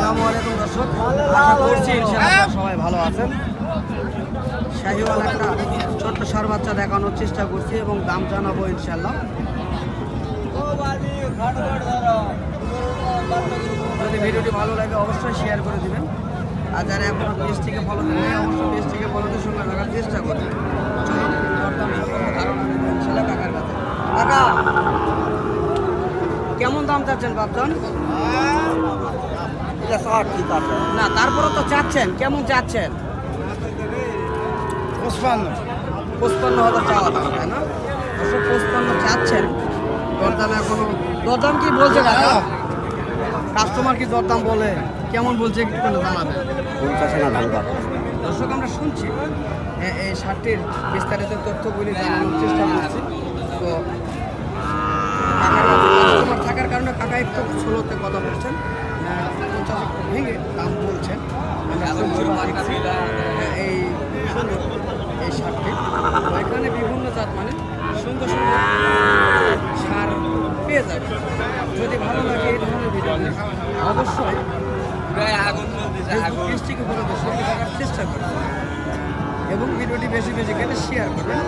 আসসালামু আলাইকুম দর্শক, আশা করছি ইনশাআল্লাহ সবাই ভালো আছেন। শাহিওয়াল একটা ছোট্ট ষাঁড় বাচ্চা দেখানোর চেষ্টা করছি এবং দাম জানাবো ইনশাআল্লাহ। যদি ভিডিওটি ভালো লাগে অবশ্যই শেয়ার করে দিবেন, আর যারা এখনো পেজটিকে ফলো দেন অবশ্যই পেজটিকে ফলোদের সঙ্গে রাখার চেষ্টা করবেন। চলুন দরদাম সম্পর্কে ধারণা দেবেন ইনশাআল্লাহ কাকার কাছে। কাকা, কেমন দাম চাচ্ছেন বাপজন? ঠিক আছে না তারপরে তো চাচ্ছেন, কেমন চাচ্ছেন? 55,000 চাওয়া দাম, তাই না? 55 চাচ্ছেন। দরদাম এখনো দরদাম কি বলছে কাকা? কাস্টমার কি দরদাম বলে? কেমন বলছে একটু জানাবেন। 50 না ভাঙবা। দর্শক আমরা শুনছি এই শার্টটির বিস্তারিত তথ্যগুলি জানানোর চেষ্টা করছি। তো কাকার কাছে কাস্টমার থাকার কারণে কাকা একটু স্লোতে কথা বলছেন, 50 একটু ভেঙে দাম বলছেন। আমরা শুনছি বা দেখছি এই সুন্দর এই শার্টটি। এখানে বিভিন্ন জাত মানে সুন্দর সুন্দর সার পেয়ে যাবে। যদি ভালো লাগে এই ধরনের ভিডিও অবশ্যই পেজটিকে বলে সঙ্গে থাকার চেষ্টা করবেন এবং ভিডিওটি বেশি বেশি করে শেয়ার করবেন।